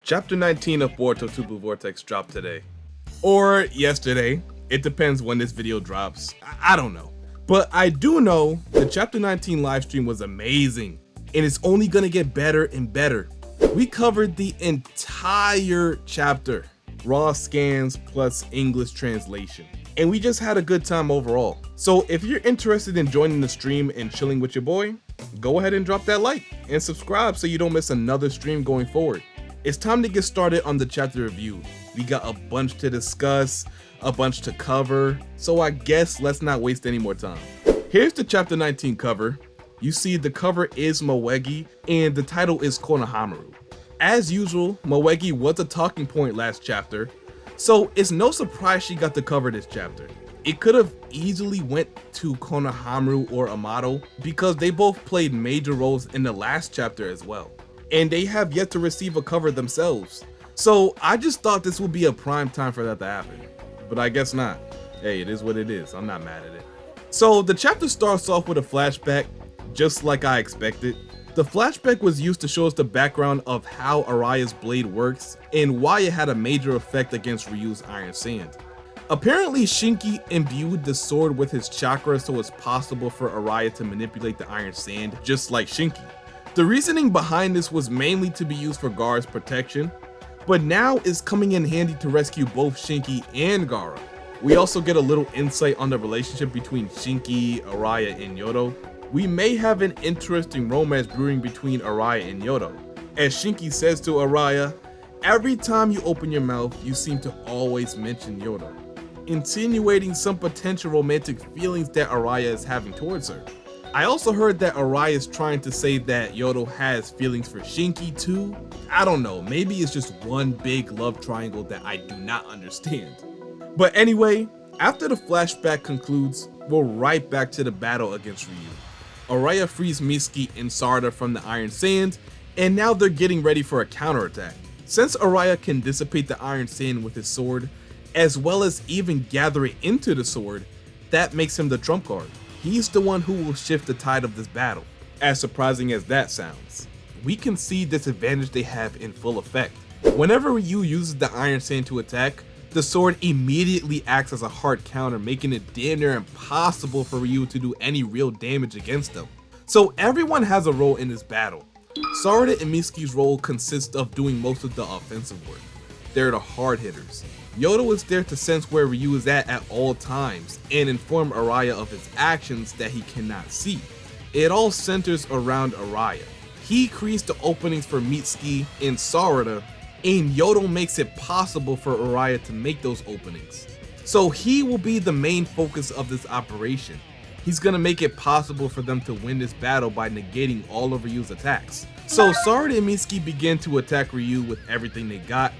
Chapter 19 of Boruto TBV VORTEX dropped today. Or yesterday. It depends when this video drops. I don't know. But I do know the Chapter 19 livestream was amazing. And it's only gonna get better and better. We covered the entire chapter. Raw scans plus English translation. And we just had a good time overall. So if you're interested in joining the stream and chilling with your boy, go ahead and drop that like and subscribe so you don't miss another stream going forward. It's time to get started on the chapter review. We got a bunch to discuss, a bunch to cover, so I guess let's not waste any more time. Here's the chapter 19 cover. You see the cover is Moegi and the title is Konohamaru. As usual, Moegi was a talking point last chapter, so it's no surprise she got to cover this chapter. It could have easily went to Konohamaru or Amato because they both played major roles in the last chapter as well. And they have yet to receive a cover themselves. So I just thought this would be a prime time for that to happen. But I guess not. Hey, it is what it is. I'm not mad at it. So the chapter starts off with a flashback, just like I expected. The flashback was used to show us the background of how Araya's blade works and why it had a major effect against Ryu's Iron Sand. Apparently Shinki imbued the sword with his chakra so it's possible for Araya to manipulate the Iron Sand just like Shinki. The reasoning behind this was mainly to be used for Gaara's protection, but now is coming in handy to rescue both Shinki and Gaara. We also get a little insight on the relationship between Shinki, Araya, and Yodo. We may have an interesting romance brewing between Araya and Yodo. As Shinki says to Araya, every time you open your mouth, you seem to always mention Yodo, insinuating some potential romantic feelings that Araya is having towards her. I also heard that Araya is trying to say that Yodo has feelings for Shinki too. I don't know, maybe it's just one big love triangle that I do not understand. But anyway, after the flashback concludes, we're right back to the battle against Ryu. Araya frees Mitsuki and Sarada from the Iron Sand, and now they're getting ready for a counterattack. Since Araya can dissipate the Iron Sand with his sword, as well as even gather it into the sword, that makes him the trump card. He's the one who will shift the tide of this battle. As surprising as that sounds, we can see this advantage they have in full effect. Whenever Ryu uses the Iron Sand to attack, the sword immediately acts as a hard counter, making it damn near impossible for Ryu to do any real damage against them. So everyone has a role in this battle. Sarada and Mitsuki's role consists of doing most of the offensive work. They're the hard hitters. Yodo is there to sense where Ryu is at all times and inform Araya of his actions that he cannot see. It all centers around Araya. He creates the openings for Mitsuki and Sarada, and Yodo makes it possible for Araya to make those openings. So he will be the main focus of this operation. He's gonna make it possible for them to win this battle by negating all of Ryu's attacks. So Sarada and Mitsuki begin to attack Ryu with everything they got.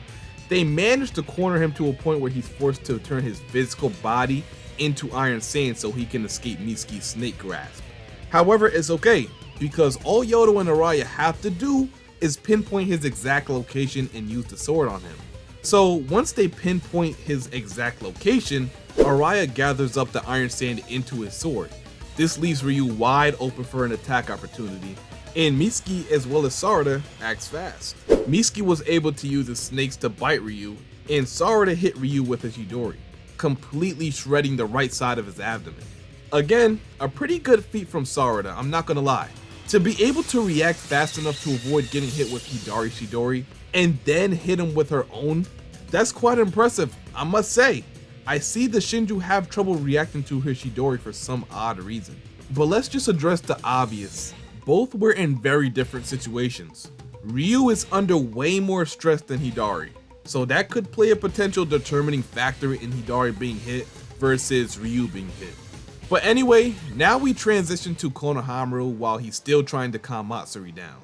They manage to corner him to a point where he's forced to turn his physical body into Iron Sand so he can escape Mitsuki's snake grasp. However, it's okay, because all Yodo and Araya have to do is pinpoint his exact location and use the sword on him. So once they pinpoint his exact location, Araya gathers up the Iron Sand into his sword. This leaves Ryu wide open for an attack opportunity, and Mitsuki as well as Sarada acts fast. Mitsuki was able to use his snakes to bite Ryu, and Sarada hit Ryu with his Chidori, completely shredding the right side of his abdomen. Again, a pretty good feat from Sarada, I'm not gonna lie. To be able to react fast enough to avoid getting hit with Hidari's Chidori, and then hit him with her own, that's quite impressive, I must say. I see the Shinju have trouble reacting to her Chidori for some odd reason. But let's just address the obvious. Both were in very different situations. Ryu is under way more stress than Hidari, so that could play a potential determining factor in Hidari being hit versus Ryu being hit. But anyway, now we transition to Konohamaru while he's still trying to calm MATSURI down.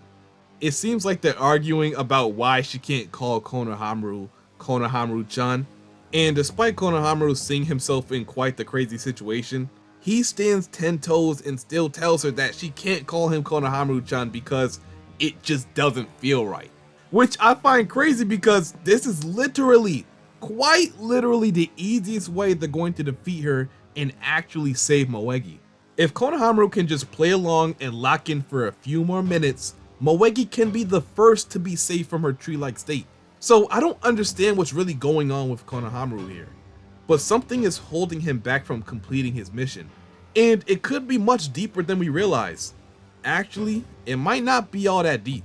It seems like they're arguing about why she can't call Konohamaru Konohamaru-chan, and despite Konohamaru seeing himself in quite the crazy situation, he stands 10 toes and still tells her that she can't call him Konohamaru-chan because it just doesn't feel right. Which I find crazy because this is literally, quite literally the easiest way they're going to defeat her and actually save Moegi. If Konohamaru can just play along and lock in for a few more minutes, Moegi can be the first to be saved from her tree-like state. So I don't understand what's really going on with Konohamaru here, but something is holding him back from completing his mission, and it could be much deeper than we realize. Actually, it might not be all that deep.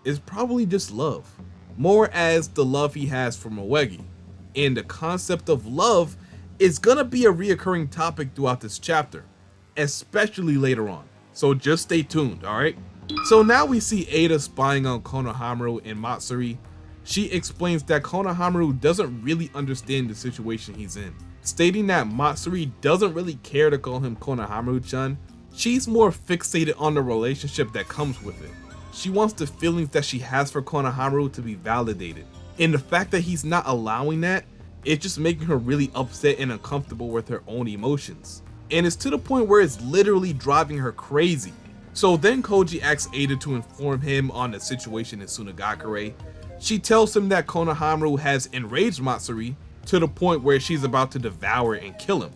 It's probably just love, more as the love he has for Moegi, and the concept of love is gonna be a reoccurring topic throughout this chapter, especially later on, so just stay tuned, alright? So now we see Ada spying on Konohamaru and Matsuri. She explains that Konohamaru doesn't really understand the situation he's in, stating that Matsuri doesn't really care to call him Konohamaru-chan. She's more fixated on the relationship that comes with it. She wants the feelings that she has for Konohamaru to be validated, and the fact that he's not allowing that, it's just making her really upset and uncomfortable with her own emotions. And it's to the point where it's literally driving her crazy. So then Koji asks Ada to inform him on the situation in Sunagakure. She tells him that Konohamaru has enraged Matsuri to the point where she's about to devour and kill him.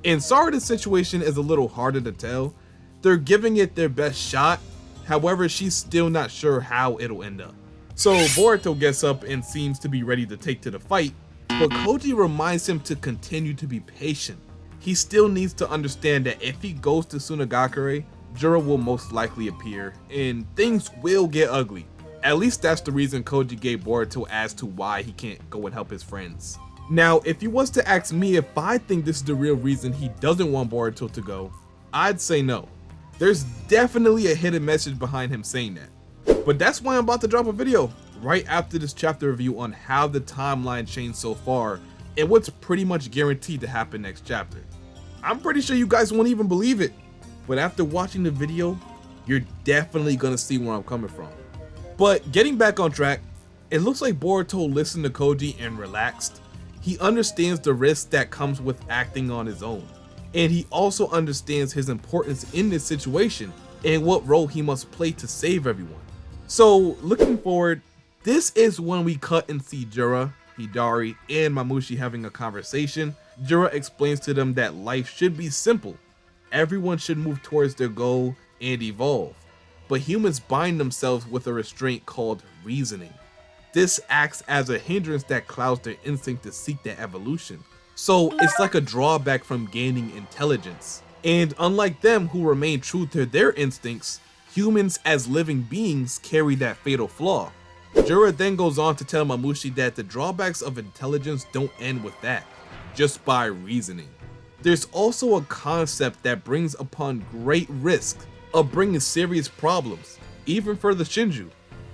And sorry, the situation is a little harder to tell. They're giving it their best shot, however she's still not sure how it'll end up. So Boruto gets up and seems to be ready to take to the fight, but Koji reminds him to continue to be patient. He still needs to understand that if he goes to Sunagakure, JURA will most likely appear, and things will get ugly. At least that's the reason Koji gave Boruto as to why he can't go and help his friends. Now, if he was to ask me if I think this is the real reason he doesn't want Boruto to go, I'd say no. There's definitely a hidden message behind him saying that. But that's why I'm about to drop a video right after this chapter review on how the timeline changed so far and what's pretty much guaranteed to happen next chapter. I'm pretty sure you guys won't even believe it, but after watching the video, you're definitely gonna see where I'm coming from. But getting back on track, it looks like Boruto listened to Koji and relaxed. He understands the risk that comes with acting on his own, and he also understands his importance in this situation and what role he must play to save everyone. So looking forward, this is when we cut and see JURA, Hidari, and Mamushi having a conversation. JURA explains to them that life should be simple. Everyone should move towards their goal and evolve, but humans bind themselves with a restraint called reasoning. This acts as a hindrance that clouds their instinct to seek that evolution. So it's like a drawback from gaining intelligence. And unlike them who remain true to their instincts, humans as living beings carry that fatal flaw. JURA then goes on to tell Mamushi that the drawbacks of intelligence don't end with that, just by reasoning. There's also a concept that brings upon great risk of bringing serious problems, even for the Shinju,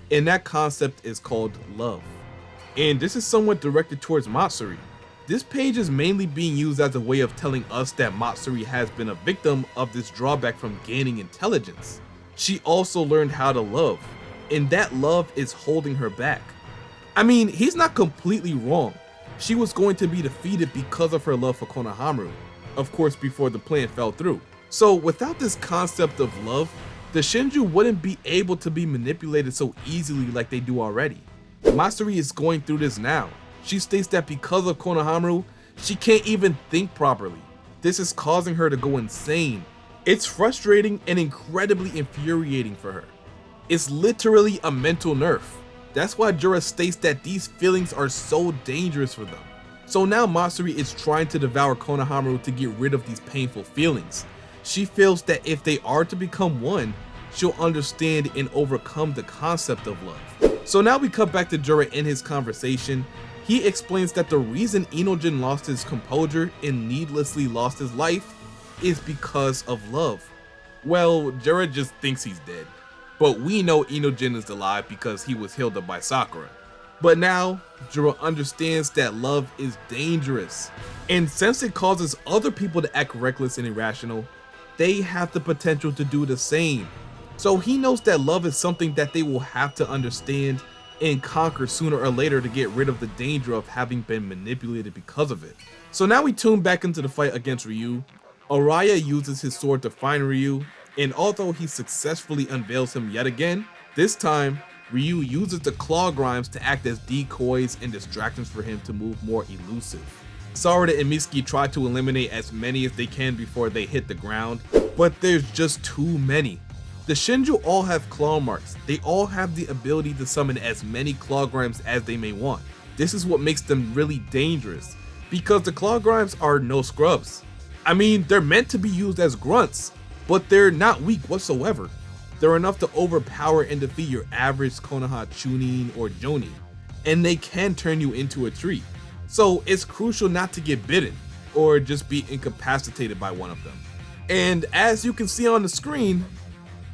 and that concept is called love. And this is somewhat directed towards Matsuri. This page is mainly being used as a way of telling us that Matsuri has been a victim of this drawback from gaining intelligence. She also learned how to love, and that love is holding her back. I mean, he's not completely wrong. She was going to be defeated because of her love for Konohamaru, of course before the plan fell through. So without this concept of love, the Shinju wouldn't be able to be manipulated so easily like they do already. Matsuri is going through this now. She states that because of Konohamaru, she can't even think properly. This is causing her to go insane. It's frustrating and incredibly infuriating for her. It's literally a mental nerf. That's why JURA states that these feelings are so dangerous for them. So now Matsuri is trying to devour Konohamaru to get rid of these painful feelings. She feels that if they are to become one, she'll understand and overcome the concept of love. So now we cut back to JURA in his conversation. He explains that the reason Inojin lost his composure and needlessly lost his life is because of love. Well, JURA just thinks he's dead, but we know Inojin is alive because he was healed up by Sakura. But now, JURA understands that love is dangerous, and since it causes other people to act reckless and irrational, they have the potential to do the same. So he knows that love is something that they will have to understand and conquer sooner or later to get rid of the danger of having been manipulated because of it. So now we tune back into the fight against Ryu. ARAYA uses his sword to find Ryu, and although he successfully unveils him yet again, this time Ryu uses the claw grinds to act as decoys and distractions for him to move more elusive. Sarada and Mitsuki try to eliminate as many as they can before they hit the ground, but there's just too many. The Shinju all have claw marks. They all have the ability to summon as many claw grimes as they may want. This is what makes them really dangerous, because the claw grimes are no scrubs. I mean, they're meant to be used as grunts, but they're not weak whatsoever. They're enough to overpower and defeat your average Konoha Chunin or Jonin, and they can turn you into a tree. So it's crucial not to get bitten, or just be incapacitated by one of them. And as you can see on the screen,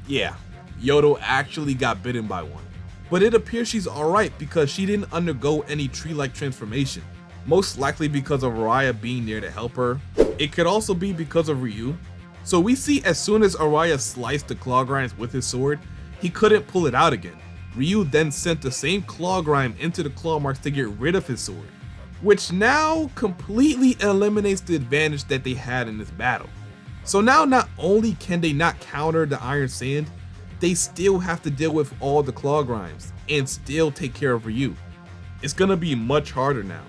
yeah, Yodo actually got bitten by one. But it appears she's alright because she didn't undergo any tree-like transformation. Most likely because of Araya being there to help her. It could also be because of Ryu. So we see as soon as Araya sliced the claw grimes with his sword, he couldn't pull it out again. Ryu then sent the same claw grime into the claw marks to get rid of his sword, which now completely eliminates the advantage that they had in this battle. So now not only can they not counter the Iron Sand, they still have to deal with all the claw grimes and still take care of Ryu. It's gonna be much harder now.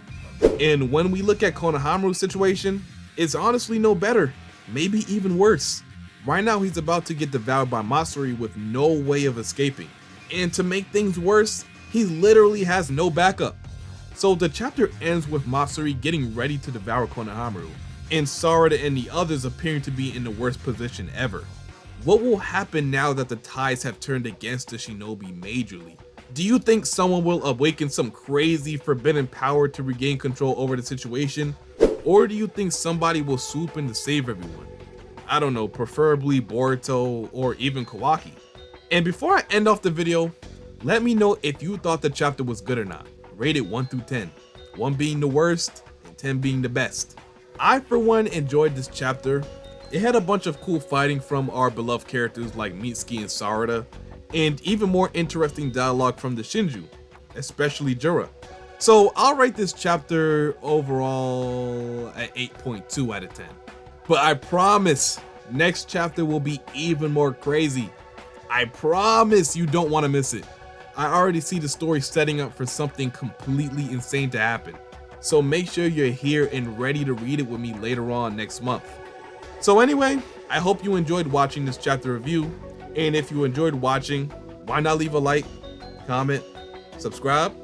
And when we look at Konohamaru's situation, it's honestly no better, maybe even worse. Right now he's about to get devoured by MATSURI with no way of escaping. And to make things worse, he literally has no backup. So the chapter ends with MATSURI getting ready to devour Konohamaru, and Sarada and the others appearing to be in the worst position ever. What will happen now that the tides have turned against the shinobi majorly? Do you think someone will awaken some crazy forbidden power to regain control over the situation? Or do you think somebody will swoop in to save everyone? I don't know, preferably Boruto or even Kawaki. And before I end off the video, let me know if you thought the chapter was good or not. Rate it 1 through 10, 1 being the worst and 10 being the best. I for one enjoyed this chapter. It had a bunch of cool fighting from our beloved characters like Mitsuki and Sarada, and even more interesting dialogue from the Shinju, especially JURA. So I'll rate this chapter overall at 8.2 out of 10. But I promise next chapter will be even more crazy. I promise you don't want to miss it. I already see the story setting up for something completely insane to happen. So make sure you're here and ready to read it with me later on next month. So anyway, I hope you enjoyed watching this chapter review. And if you enjoyed watching, why not leave a like, comment, subscribe,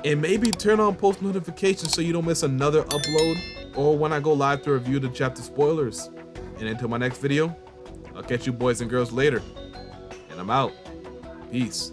and maybe turn on post notifications so you don't miss another upload or when I go live to review the chapter spoilers. And until my next video, I'll catch you boys and girls later. And I'm out. Peace.